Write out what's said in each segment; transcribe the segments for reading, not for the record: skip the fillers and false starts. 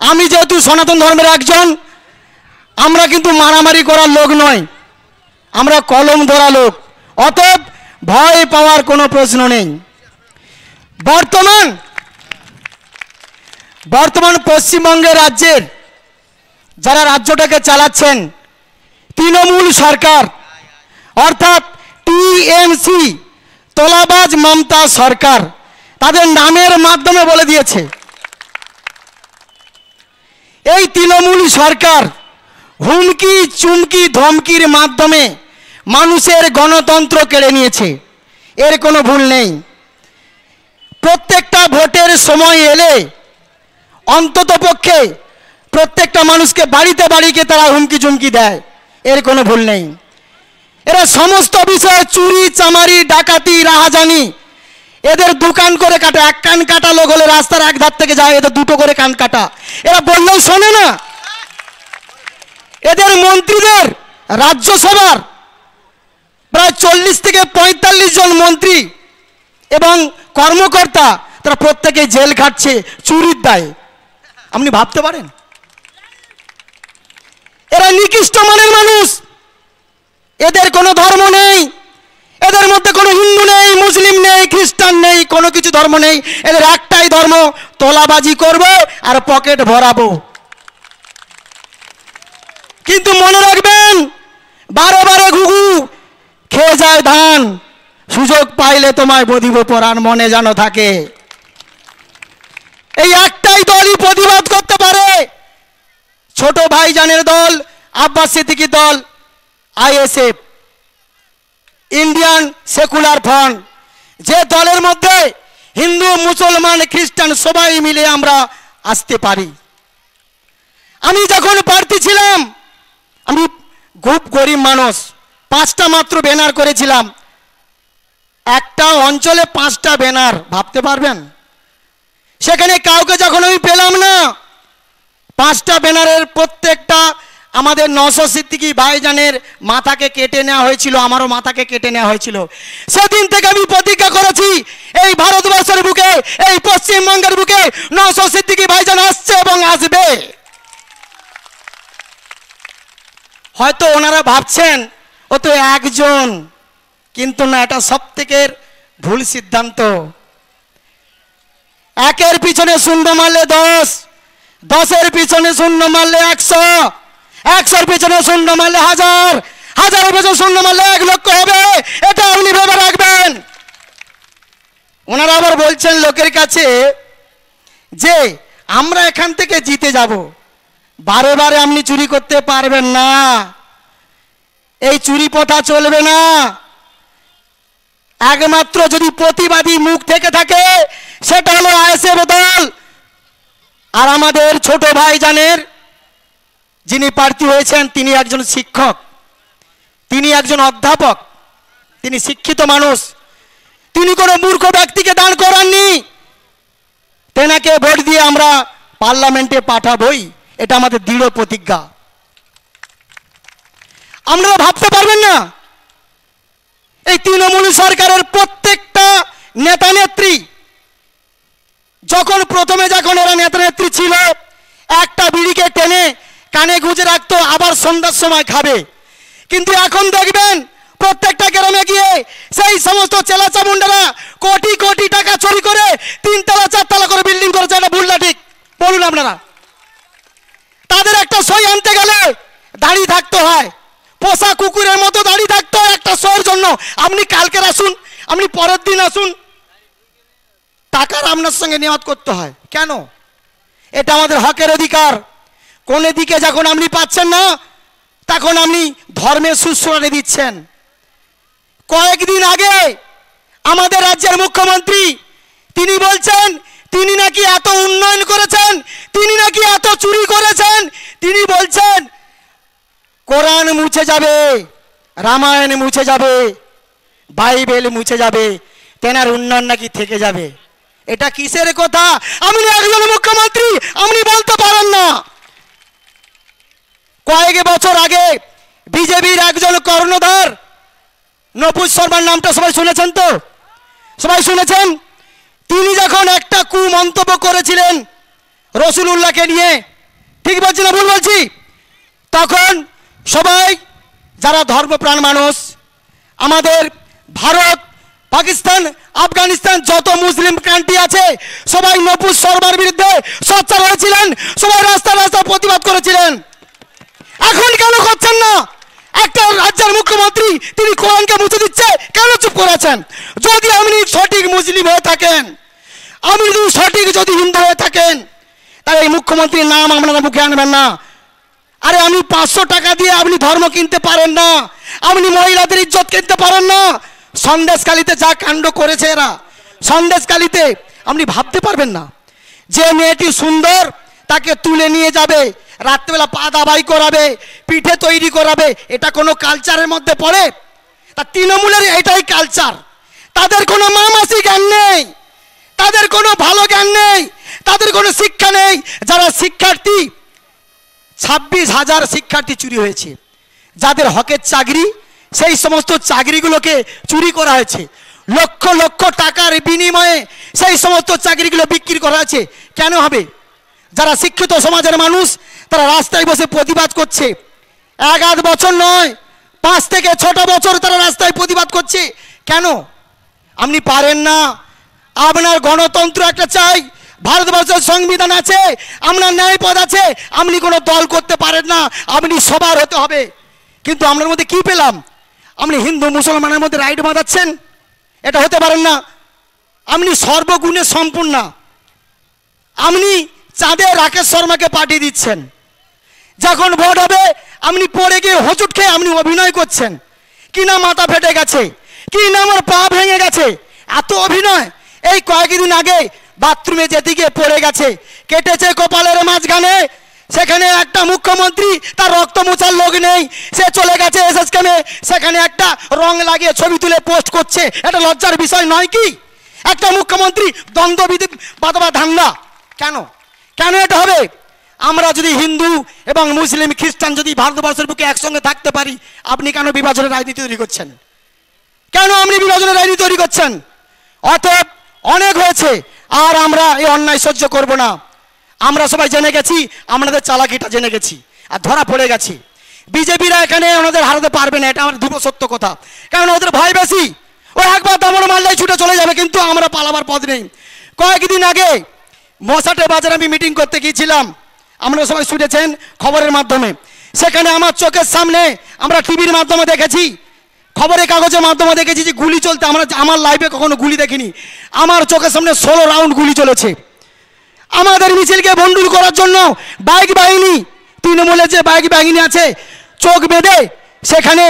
আমি যেহেতু সনাতন ধর্মের একজন, আমরা কিন্তু মারামারি করার লোক নয়, আমরা কলম ধরা লোক, অতএব ভয় পাওয়ার কোনো প্রশ্ন নেই। বর্তমান পশ্চিমবঙ্গের রাজ্যের যারা রাজ্যটাকে চালাচ্ছেন তৃণমূল সরকার, অর্থাৎ টিএমসি, তোলাবাজ মমতা সরকার, তাদের নামের মাধ্যমে বলে দিয়েছে এই তৃণমূল সরকার হুমকি চুমকি ধমকির মাধ্যমে মানুষের গণতন্ত্র কেড়ে নিয়েছে। এর কোনো ভুল নেই। প্রত্যেকটা ভোটের সময় এলে অন্ততপক্ষে প্রত্যেকটা মানুষকে বাড়িতে বাড়িতে তারা হুমকি চুমকি দেয়, এর কোনো ভুল নেই। এরা সমস্ত বিষয়ে চুরি চামারি ডাকাতি রাহাজানি, এদের দোকান করে কাটা, এক কান কাটা লোক হলে রাস্তার এক ধার থেকে যায়, এদের দুটো করে কান কাটা, এরা বললেও শোনে না। এদের মন্ত্রীদের, রাজ্যসভার প্রায় 40 থেকে 45 জন মন্ত্রী এবং কর্মকর্তা, তারা প্রত্যেকে জেল খাটছে চুরির দায়ে। আপনি ভাবতে পারেন? এরা নিকৃষ্ট মানের মানুষ, এদের কোনো ধর্ম নেই, এদের মধ্যে কোনো হিন্দু নেই, মুসলিম নেই, খ্রিস্টান নেই, কোনো কিছু ধর্ম নেই। এদের একটাই ধর্ম, তোলাবাজি করবো আর পকেট ভরাবো। কিন্তু মনে রাখবেন, বারে বারে ঘুঘু খেয়ে যায় ধান, সুযোগ পাইলে তোমায় বদিব পরাণ, মনে যেন থাকে। এই একটাই দলই প্রতিবাদ করতে পারে, ছোট ভাইজানের দল, আব্বাস সিদ্দিকীর দল, আইএসএফ, ইন্ডিয়ান সেকুলার ফ্রন্ট, যে দলের মধ্যে হিন্দু মুসলমান খ্রিস্টান সবাই মিলে আমরা আসতে পারি। আমি যখন প্রার্থী ছিলাম, আমি খুব গরিব মানুষ, 5টা মাত্র ব্যানার করেছিলাম। একটা অঞ্চলে 5টা ব্যানার, ভাবতে পারবেন? সেখানে কাউকে যখন আমি পেলাম না, 5টা ব্যানারের প্রত্যেকটা আমাদের 900 সিদ্দিকী ভাইজানের মাথাকে কেটে নেওয়া হয়েছিল, আমারও মাথাকে কেটে নেওয়া হয়েছিল। সেদিন থেকে আমি প্রতিজ্ঞা করেছি, এই ভারতবর্ষের বুকে, এই পশ্চিমবঙ্গের বুকে 900 সিদ্দিকী ভাইজান আসছে এবং আসবে। হয়তো ওনারা ভাবছেন ও তো একজন, কিন্তু না, এটা সব থেকে ভুল সিদ্ধান্ত। একের পিছনে শূন্য মারলে 10, 10-এর পিছনে শূন্য মারলে 100, 100-এর পিছনে শূন্য মারলে 1000, 1000-এর পিছনে শূন্য মারলে 1 লক্ষ হবে। এটা আপনি ভেবে রাখবেন। ওনারা আবার বলছেন লোকের কাছে যে আমরা এখান থেকে জিতে যাব। বারে বারে আপনি চুরি করতে পারবেন না, এই চুরি প্রথা চলবে না। একমাত্র যদি প্রতিবাদী মুখ থেকে থাকে, সেটা হলো আইএসএফ দল। আর আমাদের ছোট ভাইজানের যিনি প্রার্থী হয়েছেন, তিনি একজন শিক্ষক, তিনি একজন অধ্যাপক, তিনি শিক্ষিত মানুষ, তিনি কোনো মূর্খ ব্যক্তিকে দান করাননি। তেনাকে ভোট দিয়ে আমরা পার্লামেন্টে পাঠাবই, এটা আমাদের দৃঢ় প্রতিজ্ঞা। আপনারা ভাবতে পারবেন না, এই তৃণমূল সরকারের প্রত্যেকটা নেতা নেত্রী, যখন প্রথমে যখন এরা নেতা নেত্রী ছিল, একটা বিড়িকে টেনে কানে গুঁজে রাখতো, আবার সন্ধ্যার সময় খাবে। কিন্তু এখন দেখবেন প্রত্যেকটা গ্রামে গিয়ে সেই সমস্ত চেলাচামুন্ডারা কোটি কোটি টাকা চুরি করে 3তলা 4তলা করে বিল্ডিং করেছে। এটা ভুল না ঠিক? বলুন আপনারা। তাদের একটা সই আনতে গেলে দাঁড়িয়ে থাকতে হয়, পোষা কুকুরের মতো দাঁড়িয়ে থাকতে হয় একটা সইয়ের জন্য। আপনি কালকের আসুন, আপনি পরের দিন আসুন, টাকার আপনার সঙ্গে নিয়ত করতে হয়। কেন? এটা আমাদের হকের অধিকার। কোন দিকে যখন আপনি পাচ্ছেন না, তখন আপনি ধর্মের সুশ্রয় দিচ্ছেন। কয়েকদিন আগে আমাদের রাজ্যের মুখ্যমন্ত্রী তিনি বলছেন তিনি নাকি এত উন্নয়ন করেছেন, তিনি নাকি এত চুরি করেছেন। তিনি বলছেন কোরআন মুছে যাবে, রামায়ণ মুছে যাবে, বাইবেল মুছে যাবে, তেনার উন্নয়ন নাকি থেকে যাবে। এটা কিসের কথা? আপনি একজন মুখ্যমন্ত্রী, আপনি বলতে পারেন না। কয়েক বছর আগে বিজেপির একজন কর্ণধার নপুর শর্মার নামটা সবাই শুনেছেন তো? সবাই শুনেছেন। তিনি যখন একটা কুমন্তব্য করেছিলেন রসুলুল্লাহকে নিয়ে, ঠিক বলছি না ভুল বলছি? তখন সবাই যারা ধর্মপ্রাণ মানুষ, আমাদের ভারত, পাকিস্তান, আফগানিস্তান যত মুসলিম কান্ট্রি আছে সবাই নপুস শর্মার বিরুদ্ধে সোচ্চার হয়েছিলেন, সবাই রাস্তা রাস্তা প্রতিবাদ করেছিলেন। এখন কেন করছেন না? একটা রাজ্যের মুখ্যমন্ত্রী তিনি কোরআনকে মুছে দিচ্ছে, কেন চুপ করেছেন? যদি আপনি সঠিক মুসলিম হয়ে থাকেন, আপনি যদি সঠিক যদি হিন্দু হয়ে থাকেন, তাই এই মুখ্যমন্ত্রীর নাম আপনারা মুখে আনবেন না। আরে আপনি 500 টাকা দিয়ে আপনি ধর্ম কিনতে পারেন না, আপনি মহিলাদের ইজ্জত কিনতে পারেন না। সন্দেশখালিতে যা কাণ্ড করেছে এরা, সন্দেশখালিতে আপনি ভাবতে পারবেন না। যে মেয়েটি সুন্দর তাকে তুলে নিয়ে যাবে, রাত্রেবেলা পা দাবাই করাবে, পিঠে তৈরি করাবে, এটা কোনো কালচারের মধ্যে পড়ে? তা তৃণমূলের এটাই কালচার। তাদের কোনো মামাসি জ্ঞান নেই, তাদের কোনো ভালো জ্ঞান নেই, তাদের কোনো শিক্ষা নেই। যারা শিক্ষার্থী, 26,000 শিক্ষার্থী চুরি হয়েছে, যাদের হকের চাকরি, সেই সমস্ত চাকরিগুলোকে চুরি করা হয়েছে। লক্ষ লক্ষ টাকার বিনিময়ে সেই সমস্ত চাকরিগুলো বিক্রি করা হয়েছে। কেন হবে? যারা শিক্ষিত সমাজের মানুষ তারা রাস্তায় বসে প্রতিবাদ করছে। 1-8 বছর নয়, 5 থেকে 6টা বছর তারা রাস্তায় প্রতিবাদ করছে। কেন? আপনি পারেন না। আপনার গণতন্ত্র একটা চাই, ভারতবর্ষের সংবিধান আছে, আপনার ন্যায়পদ আছে, আপনি কোনো দল করতে পারেন না, আপনি সবার হতে হবে। কিন্তু আপনার মধ্যে কি পেলাম? আপনি হিন্দু মুসলমানের মধ্যে রাইট বাঁধাচ্ছেন, এটা হতে পারেন না। আপনি সর্বগুণে সম্পূর্ণ, আপনি চাঁদে রাকেশ শর্মাকে পাঠিয়ে দিচ্ছেন। যখন ভোট হবে আপনি পড়ে গিয়ে হোঁচট খেয়ে আপনি অভিনয় করছেন, কি না মাথা ফেটে গেছে, কি না আমার পা ভেঙে গেছে, এত অভিনয়। এই কয়েকদিন আগে বাথরুমে যেতে গিয়ে পড়ে গেছে, কেটেছে কপালের মাঝখানে, সেখানে একটা মুখ্যমন্ত্রী, তার রক্ত মোছার লোক নেই, সে চলে গেছে এসএসকেমে, সেখানে একটা রং লাগিয়ে ছবি তুলে পোস্ট করছে। এটা লজ্জার বিষয় নয় কি? একটা মুখ্যমন্ত্রী দ্বন্দ্ববিধি বাঁধবা ধান্দা কেন? কেন এটা হবে? আমরা যদি হিন্দু এবং মুসলিম খ্রিস্টান যদি ভারতবর্ষের বুকে একসঙ্গে থাকতে পারি, আপনি কেন বিভাজনের রাজনীতি তৈরি করছেন? কেন আপনি বিভাজনের রাজনীতি তৈরি করছেন? অতএব অনেক হয়েছে, আর আমরা এই অন্যায় সহ্য করব না। আমরা সবাই জেনে গেছি, আমাদের চালাকিটা জেনে গেছি, আর ধরা পড়ে গেছি। বিজেপিরা এখানে ওনাদের হারাতে পারবে না, এটা আমার ধ্রুব সত্য কথা। কারণ ওদের ভয় বেশি, ও একবার দামড় মারলেই ছুটে চলে যাবে, কিন্তু আমরা পালাবার পথ নেই। কয়েকদিন আগে মশাটে বাজারে আমি মিটিং করতে গিয়েছিলাম, আপনারা সবাই শুনেছেন খবরের মাধ্যমে। সেখানে আমার চোখের সামনে, আমরা টিভির মাধ্যমে দেখেছি, খবরের কাগজের মাধ্যমে দেখেছি যে গুলি চলতে, আমার লাইফে কখনো গুলি দেখিনি। আমার চোখের সামনে 16 রাউন্ড গুলি চলেছে। আমাদের মিছিলকে ভণ্ডুল করার জন্য বাইক বাহিনী, তৃণমূলের যে বাইক বাহিনী আছে, চোখ বেঁধে সেখানে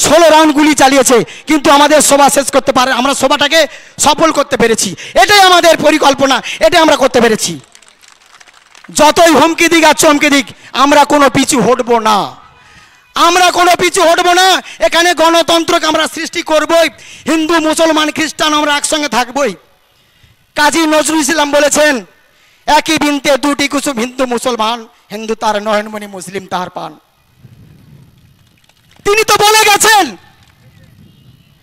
16 রাউন্ড গুলি চালিয়েছে, কিন্তু আমাদের সভা শেষ করতে পারে, আমরা সভাটাকে সফল করতে পেরেছি। এটাই আমাদের পরিকল্পনা, এটাই আমরা করতে পেরেছি। যতই হুমকি দিক আর চমকি দিক, আমরা কোনো পিছু হটবো না, আমরা কোনো পিছু হটবো না। এখানে গণতন্ত্রকে আমরা সৃষ্টি করবই, হিন্দু মুসলমান খ্রিস্টান আমরা একসঙ্গে থাকবই। কাজী নজরুল ইসলাম বলেছেন, একই বিনতে দুটি কুসুম হিন্দু মুসলমান, হিন্দু তার নয়নমণি মুসলিম তাহার পান। তিনি তো বলে গেছেন।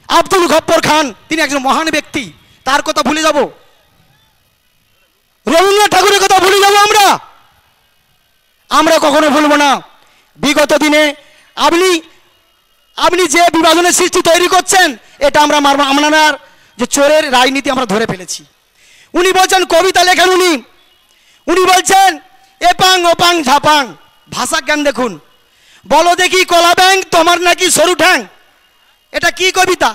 আব্দুল গফফর খান তিনি একজন মহান ব্যক্তি, তার কথা ভুলে যাব? রবীন্দ্রনাথ ঠাকুরের কথা ভুলে যাব আমরা কখনো ভুলবো না। বিগত দিনে আপনি যে বিভাজনের সৃষ্টি তৈরি করছেন, এটা আমরা মারব। আমরা যে চোরের রাজনীতি আমরা ধরে ফেলেছি। উনি বলছেন, কবিতা লেখেন উনি বলছেন, এপাং ওপাং ঝাপাং, ভাষা জ্ঞান দেখুন। বলো দেখি কলা ব্যাং তোমার নাকি সরু ঠ্যাং, এটা কি কবিতা?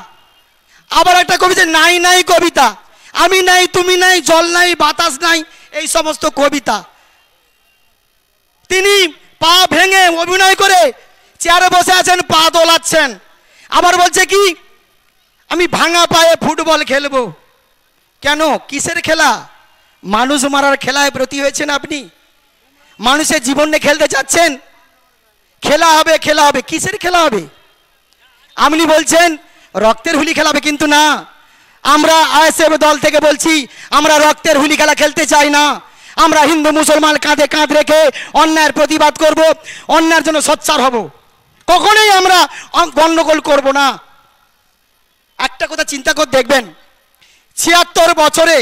আবার একটা কবিতা, নাই নাই কবিতা, আমি নাই তুমি নাই, জল নাই বাতাস নাই, এই সমস্ত কবিতা। তিনি পা ভেঙে অভিনয় করে চেয়ারে বসে আছেন, পা দোলাচ্ছেন, আবার বলছে কি আমি ভাঙা পায়ে ফুটবল খেলবো। কেন? কিসের খেলা? মানুষ মারার খেলায় ব্রতী হয়েছেন আপনি? মানুষের জীবন নিয়ে খেলতে চাচ্ছেন? খেলা হবে, খেলা হবে, কিসের খেলা হবে? আপনি বলছেন রক্তের হুলি খেলা হবে, কিন্তু না, আমরা আইএসএফ দল থেকে বলছি, আমরা রক্তের হুলি খেলা খেলতে চাই না। আমরা হিন্দু মুসলমান কাঁধে কাঁধ রেখে অন্যায়ের প্রতিবাদ করব, অন্যায়ের জন্য সোচ্চার হব, কখনোই আমরা গণ্ডগোল করব না। একটা কথা চিন্তা করে দেখবেন, 76 বছরে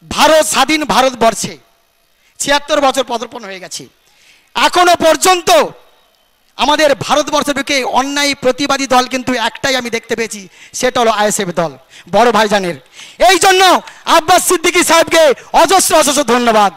ভারত স্বাধীন, ভারতবর্ষে 76 বছর পদার্পণ হয়ে গেছে। এখনো পর্যন্ত আমাদের ভারতবর্ষের বুকে অন্যায় প্রতিবাদী দল কিন্তু একটাই আমি দেখতে পেয়েছি, সেটা হলো আইএসএফ দল, বড় ভাইজানের। এই জন্য আব্বাস সিদ্দিকী সাহেবকে অজস্র অজস্র ধন্যবাদ।